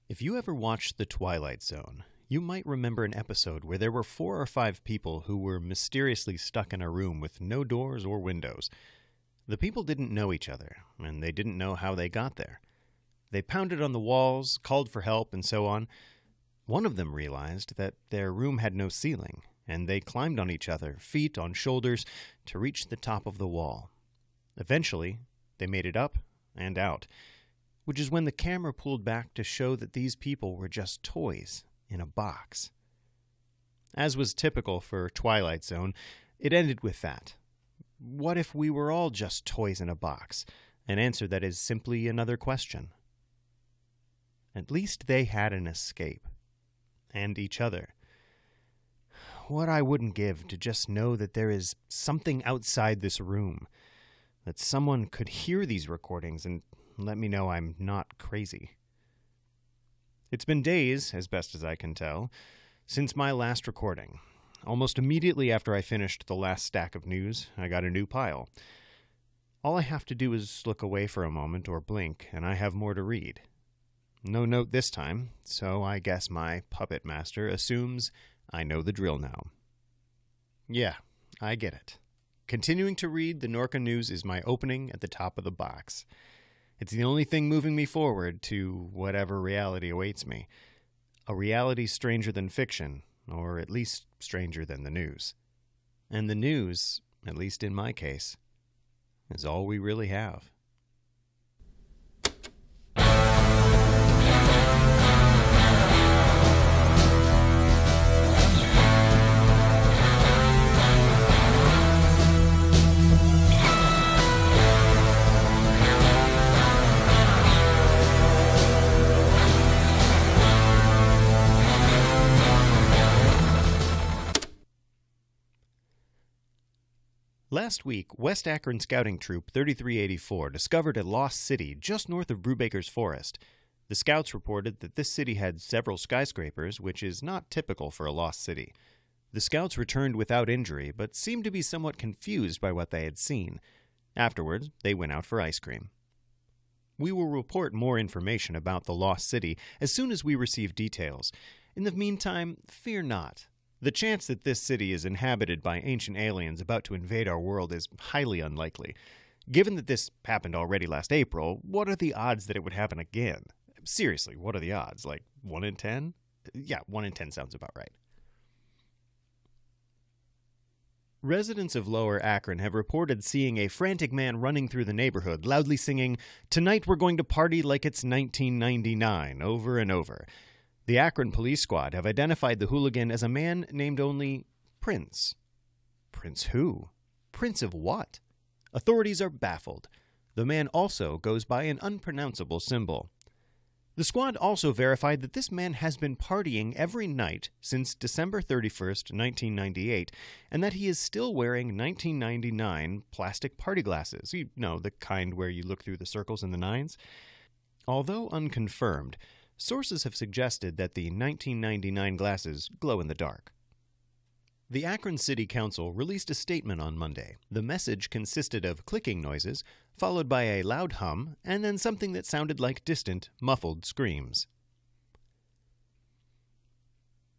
If you ever watched The Twilight Zone, you might remember an episode where there were 4 or 5 people who were mysteriously stuck in a room with no doors or windows. The people didn't know each other, and they didn't know how they got there. They pounded on the walls, called for help, and so on. One of them realized that their room had no ceiling, and they climbed on each other, feet on shoulders, to reach the top of the wall. Eventually, they made it up and out, which is when the camera pulled back to show that these people were just toys in a box. As was typical for Twilight Zone, it ended with that. What if we were all just toys in a box? An answer that is simply another question. At least they had an escape. And each other. What I wouldn't give to just know that there is something outside this room, that someone could hear these recordings and let me know I'm not crazy. It's been days, as best as I can tell, since my last recording. Almost immediately after I finished the last stack of news, I got a new pile. All I have to do is look away for a moment or blink, and I have more to read. No note this time, so I guess my puppet master assumes I know the drill now. Yeah, I get it. Continuing to read the Norka news is my opening at the top of the box. It's the only thing moving me forward to whatever reality awaits me. A reality stranger than fiction, or at least stranger than the news. And the news, at least in my case, is all we really have. Last week, West Akron Scouting Troop 3384 discovered a lost city just north of Brubaker's Forest. The scouts reported that this city had several skyscrapers, which is not typical for a lost city. The scouts returned without injury, but seemed to be somewhat confused by what they had seen. Afterwards, they went out for ice cream. We will report more information about the lost city as soon as we receive details. In the meantime, fear not. The chance that this city is inhabited by ancient aliens about to invade our world is highly unlikely. Given that this happened already last April, what are the odds that it would happen again? Seriously, what are the odds? Like 1 in 10? Yeah, 1 in 10 sounds about right. Residents of Lower Akron have reported seeing a frantic man running through the neighborhood, loudly singing, "Tonight we're going to party like it's 1999," over and over. The Akron Police Squad have identified the hooligan as a man named only Prince. Prince who? Prince of what? Authorities are baffled. The man also goes by an unpronounceable symbol. The squad also verified that this man has been partying every night since December 31st, 1998, and that he is still wearing 1999 plastic party glasses. You know, the kind where you look through the circles and the nines. Although unconfirmed, sources have suggested that the 1999 glasses glow in the dark. The Akron City Council released a statement on Monday. The message consisted of clicking noises, followed by a loud hum, and then something that sounded like distant, muffled screams.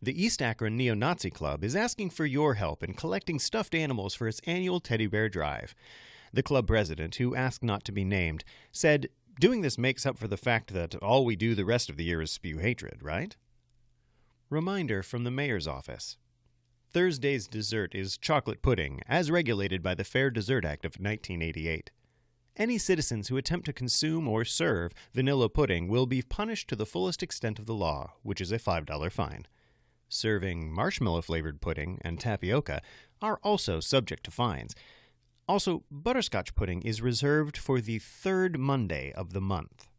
The East Akron Neo-Nazi Club is asking for your help in collecting stuffed animals for its annual teddy bear drive. The club president, who asked not to be named, said, "Doing this makes up for the fact that all we do the rest of the year is spew hatred, right?" Reminder from the mayor's office. Thursday's dessert is chocolate pudding, as regulated by the Fair Dessert Act of 1988. Any citizens who attempt to consume or serve vanilla pudding will be punished to the fullest extent of the law, which is a $5 fine. Serving marshmallow-flavored pudding and tapioca are also subject to fines. Also, butterscotch pudding is reserved for the 3rd Monday of the month.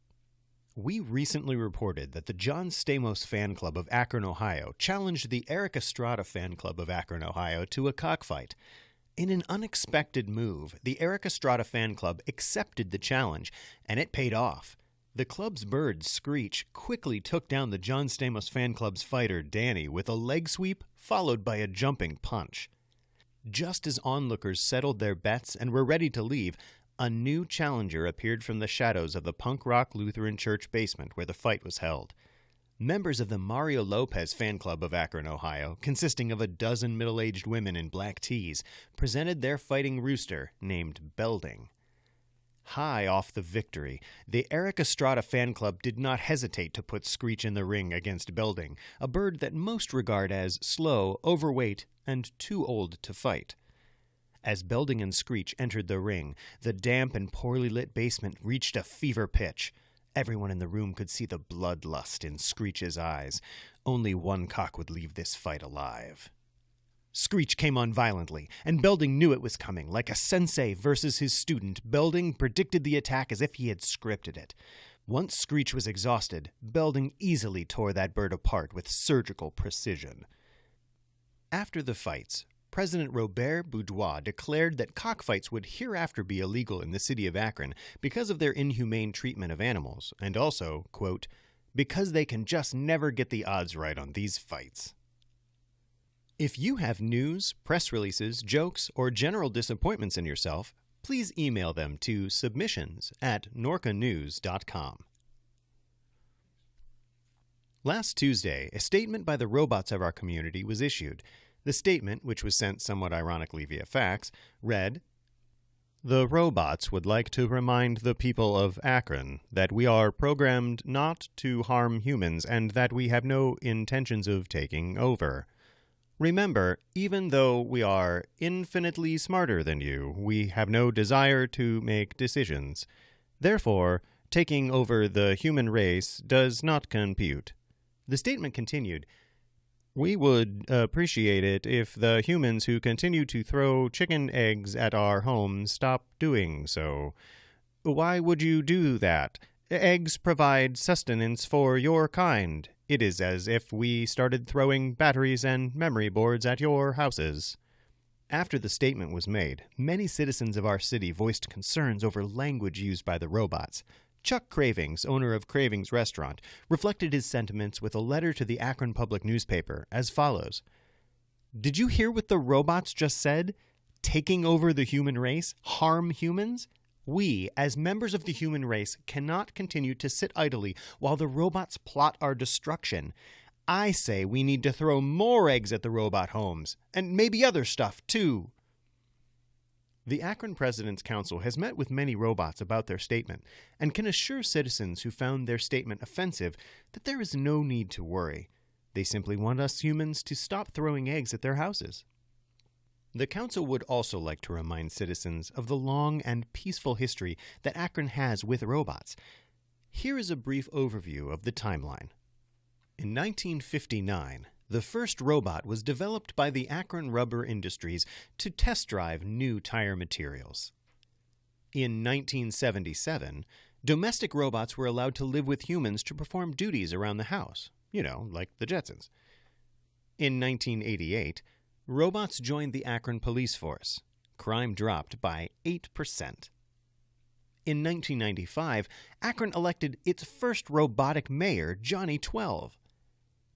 We recently reported that the John Stamos Fan Club of Akron, Ohio, challenged the Eric Estrada Fan Club of Akron, Ohio, to a cockfight. In an unexpected move, the Eric Estrada Fan Club accepted the challenge, and it paid off. The club's bird, Screech, quickly took down the John Stamos Fan Club's fighter, Danny, with a leg sweep followed by a jumping punch. Just as onlookers settled their bets and were ready to leave, a new challenger appeared from the shadows of the punk rock Lutheran church basement where the fight was held. Members of the Mario Lopez fan club of Akron, Ohio, consisting of a dozen middle-aged women in black tees, presented their fighting rooster named Belding. High off the victory, the Eric Estrada fan club did not hesitate to put Screech in the ring against Belding, a bird that most regard as slow, overweight, and too old to fight. As Belding and Screech entered the ring, the damp and poorly lit basement reached a fever pitch. Everyone in the room could see the bloodlust in Screech's eyes. Only one cock would leave this fight alive. Screech came on violently, and Belding knew it was coming. Like a sensei versus his student, Belding predicted the attack as if he had scripted it. Once Screech was exhausted, Belding easily tore that bird apart with surgical precision. After the fights, President Robert Bourgeois declared that cockfights would hereafter be illegal in the city of Akron because of their inhumane treatment of animals, and also, quote, because they can just never get the odds right on these fights. If you have news, press releases, jokes, or general disappointments in yourself, please email them to submissions@norkanews.com. Last Tuesday, a statement by the robots of our community was issued. The statement, which was sent somewhat ironically via fax, read, "The robots would like to remind the people of Akron that we are programmed not to harm humans and that we have no intentions of taking over. Remember, even though we are infinitely smarter than you, we have no desire to make decisions. Therefore, taking over the human race does not compute." The statement continued, "We would appreciate it if the humans who continue to throw chicken eggs at our homes stop doing so. Why would you do that? Eggs provide sustenance for your kind. It is as if we started throwing batteries and memory boards at your houses." After the statement was made, many citizens of our city voiced concerns over language used by the robots. Chuck Cravings, owner of Cravings Restaurant, reflected his sentiments with a letter to the Akron Public Newspaper as follows. "Did you hear what the robots just said? Taking over the human race? Harm humans? We, as members of the human race, cannot continue to sit idly while the robots plot our destruction. I say we need to throw more eggs at the robot homes, and maybe other stuff, too." The Akron President's Council has met with many robots about their statement and can assure citizens who found their statement offensive that there is no need to worry. They simply want us humans to stop throwing eggs at their houses. The Council would also like to remind citizens of the long and peaceful history that Akron has with robots. Here is a brief overview of the timeline. In 1959, the first robot was developed by the Akron Rubber Industries to test drive new tire materials. In 1977, domestic robots were allowed to live with humans to perform duties around the house, like the Jetsons. In 1988, robots joined the Akron police force. Crime dropped by 8%. In 1995, Akron elected its first robotic mayor, Johnny 12.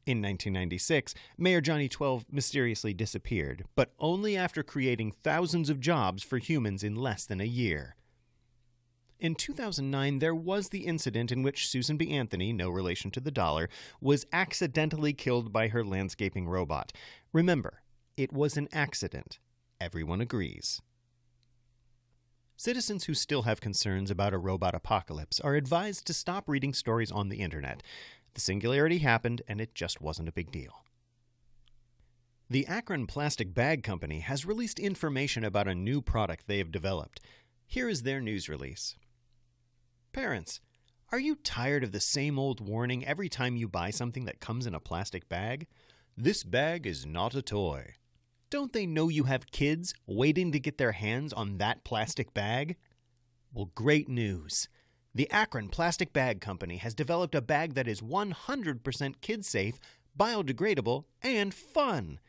In 1996, Mayor Johnny 12 mysteriously disappeared, but only after creating thousands of jobs for humans in less than a year. In 2009, there was the incident in which Susan B. Anthony, no relation to the dollar, was accidentally killed by her landscaping robot. Remember, it was an accident. Everyone agrees. Citizens who still have concerns about a robot apocalypse are advised to stop reading stories on the internet. The singularity happened, and it just wasn't a big deal. The Akron Plastic Bag Company has released information about a new product they have developed. Here is their news release. Parents, are you tired of the same old warning every time you buy something that comes in a plastic bag? This bag is not a toy. Don't they know you have kids waiting to get their hands on that plastic bag? Well, great news. The Akron Plastic Bag Company has developed a bag that is 100% kid-safe, biodegradable, and fun.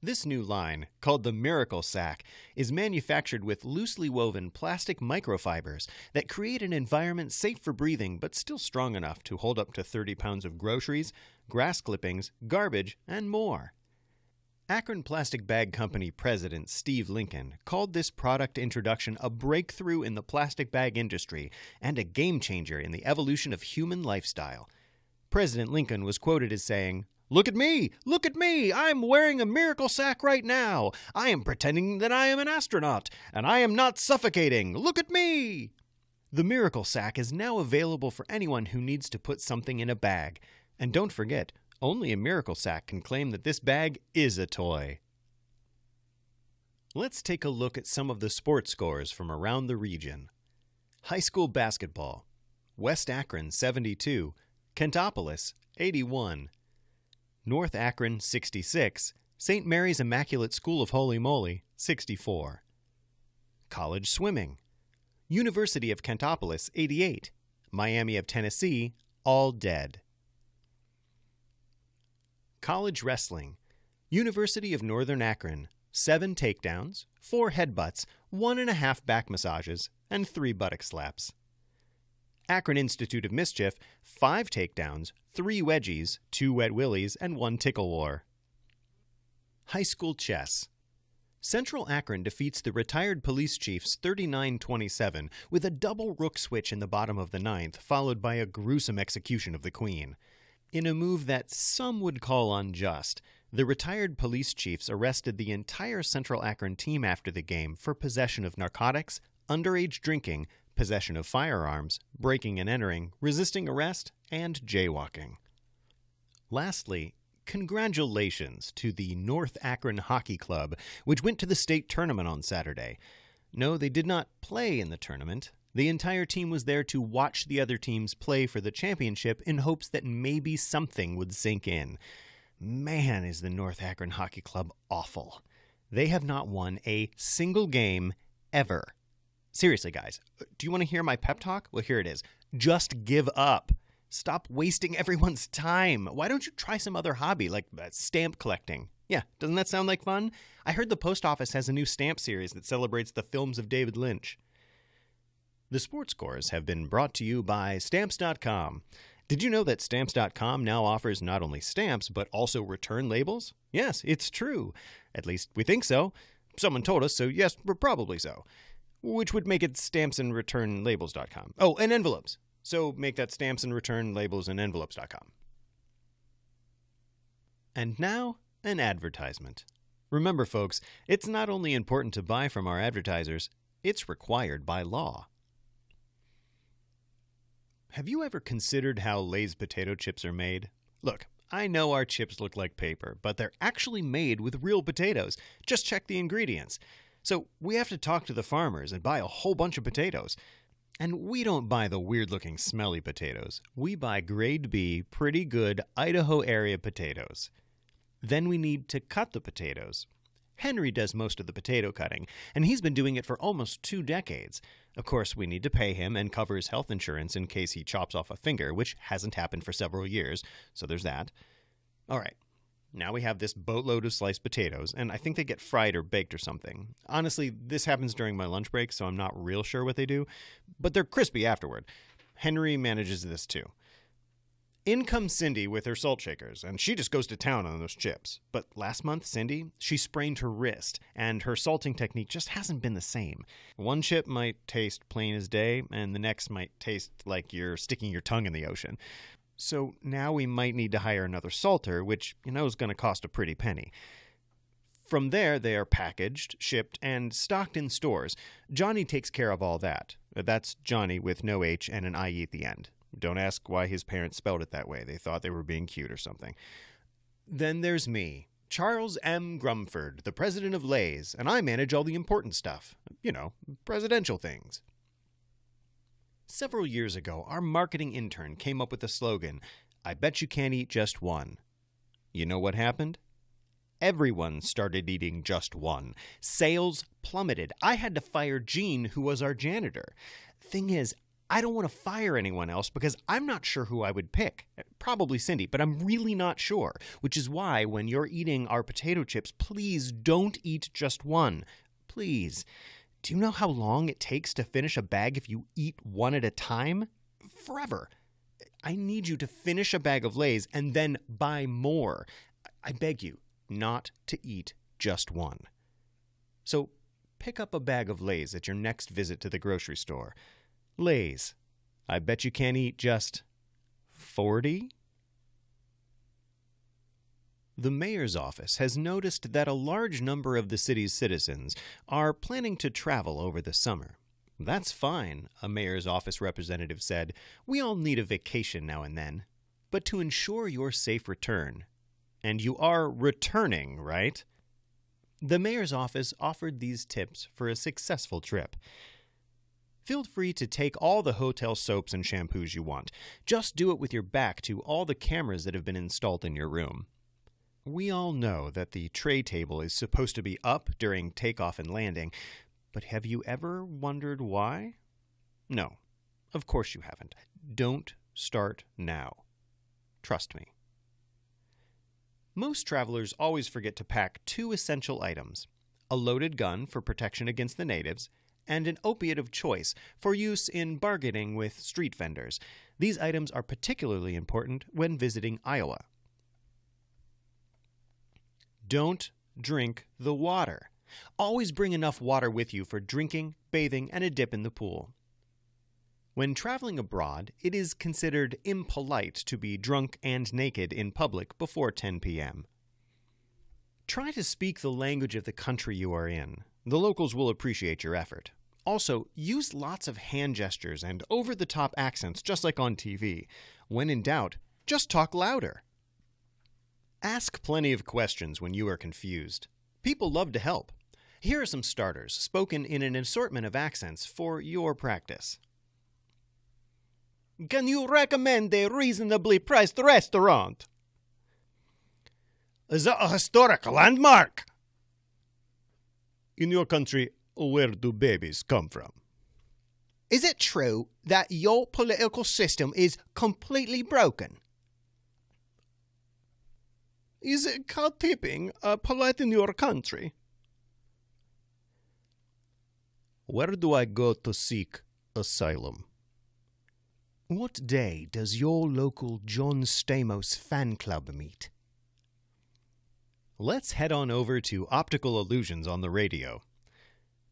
This new line, called the Miracle Sack, is manufactured with loosely woven plastic microfibers that create an environment safe for breathing but still strong enough to hold up to 30 pounds of groceries, grass clippings, garbage, and more. Akron Plastic Bag Company President Steve Lincoln called this product introduction a breakthrough in the plastic bag industry and a game changer in the evolution of human lifestyle. President Lincoln was quoted as saying, "Look at me! Look at me! I'm wearing a miracle sack right now! I am pretending that I am an astronaut, and I am not suffocating! Look at me!" The miracle sack is now available for anyone who needs to put something in a bag. And don't forget, only a miracle sack can claim that this bag is a toy. Let's take a look at some of the sports scores from around the region. High school basketball. West Akron 72, Kentopolis 81. North Akron 66, St. Mary's Immaculate School of Holy Moly 64. College swimming. University of Kentopolis 88, Miami of Tennessee all dead. College wrestling. University of Northern Akron 7 takedowns, 4 headbutts, 1.5 back massages, and 3 buttock slaps. Akron Institute of Mischief 5 takedowns, 3 wedgies, 2 wet willies, and 1 tickle war. High school chess. Central Akron defeats the retired police chiefs 39-27 with a double rook switch in the bottom of the 9th, followed by a gruesome execution of the queen. In a move that some would call unjust, the retired police chiefs arrested the entire Central Akron team after the game for possession of narcotics, underage drinking, possession of firearms, breaking and entering, resisting arrest, and jaywalking. Lastly, congratulations to the North Akron Hockey Club, which went to the state tournament on Saturday. No, they did not play in the tournament. The entire team was there to watch the other teams play for the championship in hopes that maybe something would sink in. Man, is the North Akron Hockey Club awful. They have not won a single game ever. Seriously, guys, do you want to hear my pep talk? Well, here it is. Just give up. Stop wasting everyone's time. Why don't you try some other hobby, like stamp collecting? Yeah, doesn't that sound like fun? I heard the post office has a new stamp series that celebrates the films of David Lynch. The sports scores have been brought to you by Stamps.com. Did you know that Stamps.com now offers not only stamps, but also return labels? Yes, it's true. At least we think so. Someone told us, so yes, probably so. Which would make it stampsandreturnlabels.com. Oh, and envelopes. So make that stampsandreturnlabelsandenvelopes.com. And now, an advertisement. Remember, folks, it's not only important to buy from our advertisers, it's required by law. Have you ever considered how Lay's potato chips are made? Look, I know our chips look like paper, but they're actually made with real potatoes. Just check the ingredients. So we have to talk to the farmers and buy a whole bunch of potatoes. And we don't buy the weird-looking smelly potatoes. We buy grade B, pretty good Idaho area potatoes. Then we need to cut the potatoes. Henry does most of the potato cutting, and he's been doing it for almost 2 decades. Of course, we need to pay him and cover his health insurance in case he chops off a finger, which hasn't happened for several years, so there's that. All right, now we have this boatload of sliced potatoes, and I think they get fried or baked or something. Honestly, this happens during my lunch break, so I'm not real sure what they do, but they're crispy afterward. Henry manages this too. In comes Cindy with her salt shakers, and she just goes to town on those chips. But last month, Cindy, she sprained her wrist, and her salting technique just hasn't been the same. One chip might taste plain as day, and the next might taste like you're sticking your tongue in the ocean. So now we might need to hire another salter, which, is going to cost a pretty penny. From there, they are packaged, shipped, and stocked in stores. Johnny takes care of all that. That's Johnny with no H and an IE at the end. Don't ask why his parents spelled it that way. They thought they were being cute or something. Then there's me, Charles M. Grumford, the president of Lay's, and I manage all the important stuff. Presidential things. Several years ago, our marketing intern came up with the slogan, "I bet you can't eat just one." You know what happened? Everyone started eating just one. Sales plummeted. I had to fire Gene, who was our janitor. Thing is, I don't want to fire anyone else because I'm not sure who I would pick. Probably Cindy, but I'm really not sure. Which is why when you're eating our potato chips, please don't eat just one. Please. Do you know how long it takes to finish a bag if you eat one at a time? Forever. I need you to finish a bag of Lay's and then buy more. I beg you not to eat just one. So pick up a bag of Lay's at your next visit to the grocery store. Lay's. I bet you can't eat just 40? The mayor's office has noticed that a large number of the city's citizens are planning to travel over the summer. That's fine, a mayor's office representative said. We all need a vacation now and then. But to ensure your safe return, and you are returning, right? The mayor's office offered these tips for a successful trip. Feel free to take all the hotel soaps and shampoos you want. Just do it with your back to all the cameras that have been installed in your room. We all know that the tray table is supposed to be up during takeoff and landing, but have you ever wondered why? No, of course you haven't. Don't start now. Trust me. Most travelers always forget to pack 2 essential items: a loaded gun for protection against the natives, and an opiate of choice for use in bargaining with street vendors. These items are particularly important when visiting Iowa. Don't drink the water. Always bring enough water with you for drinking, bathing, and a dip in the pool. When traveling abroad, it is considered impolite to be drunk and naked in public before 10 p.m. Try to speak the language of the country you are in. The locals will appreciate your effort. Also, use lots of hand gestures and over-the-top accents just like on TV. When in doubt, just talk louder. Ask plenty of questions when you are confused. People love to help. Here are some starters, spoken in an assortment of accents for your practice. Can you recommend a reasonably priced restaurant? Is that a historic landmark? In your country, where do babies come from? Is it true that your political system is completely broken? Is card tipping polite in your country? Where do I go to seek asylum? What day does your local John Stamos fan club meet? Let's head on over to optical illusions on the radio.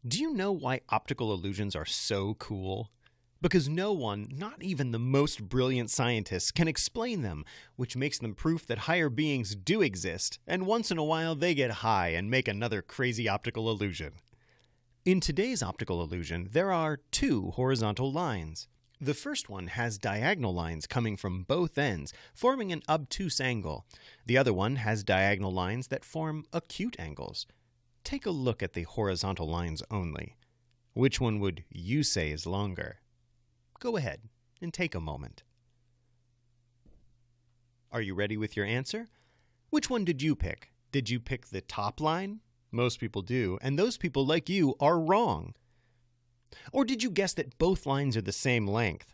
Do you know why optical illusions are so cool? Because no one, not even the most brilliant scientists, can explain them, which makes them proof that higher beings do exist, and once in a while they get high and make another crazy optical illusion. In today's optical illusion, there are 2 horizontal lines. The first one has diagonal lines coming from both ends, forming an obtuse angle. The other one has diagonal lines that form acute angles. Take a look at the horizontal lines only. Which one would you say is longer? Go ahead and take a moment. Are you ready with your answer? Which one did you pick? Did you pick the top line? Most people do, and those people like you are wrong. Or did you guess that both lines are the same length?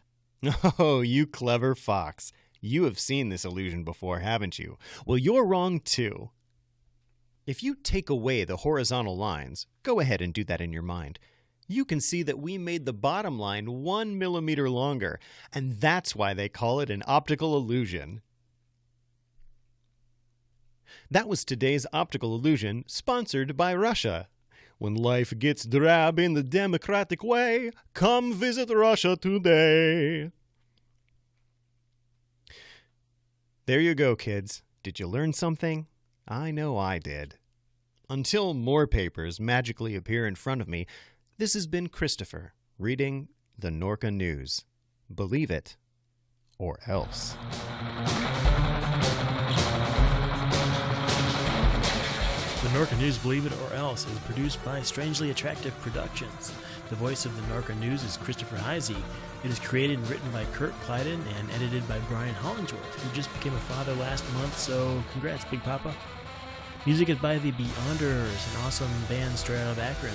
Oh, you clever fox. You have seen this illusion before, haven't you? Well, you're wrong too. If you take away the horizontal lines, go ahead and do that in your mind. You can see that we made the bottom line 1 millimeter longer, and that's why they call it an optical illusion. That was today's optical illusion, sponsored by Russia. When life gets drab in the democratic way, come visit Russia today. There you go, kids. Did you learn something? I know I did. Until more papers magically appear in front of me, this has been Christopher, reading the Norka News. Believe it, or else. The Norka News, Believe It or Else, is produced by Strangely Attractive Productions. The voice of the Norka News is Christopher Heisey. It is created and written by Kurt Clyden and edited by Brian Hollingsworth, who just became a father last month, so congrats, Big Papa. Music is by The Beyonders, an awesome band straight out of Akron.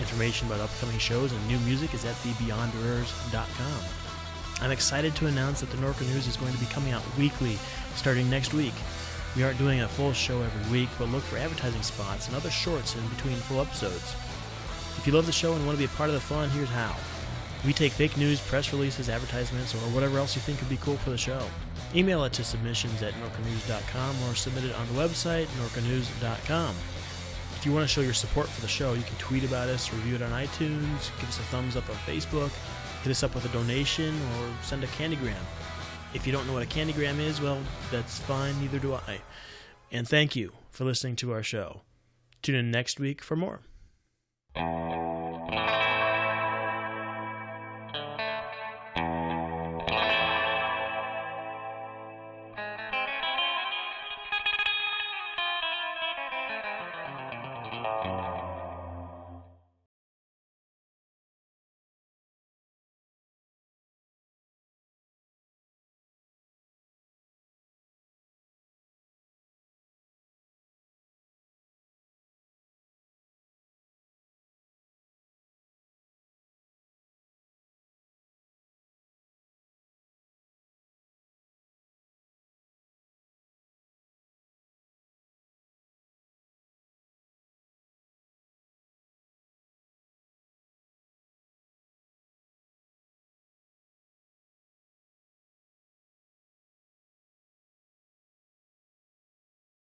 Information about upcoming shows and new music is at thebeyonders.com. I'm excited to announce that the Norka News is going to be coming out weekly, starting next week. We aren't doing a full show every week, but look for advertising spots and other shorts in between full episodes. If you love the show and want to be a part of the fun, here's how. We take fake news, press releases, advertisements, or whatever else you think would be cool for the show. Email it to submissions@norkanews.com or submit it on the website, norkanews.com. If you want to show your support for the show, you can tweet about us, review it on iTunes, give us a thumbs up on Facebook, hit us up with a donation, or send a candygram. If you don't know what a candygram is, well, that's fine, neither do I. And thank you for listening to our show. Tune in next week for more.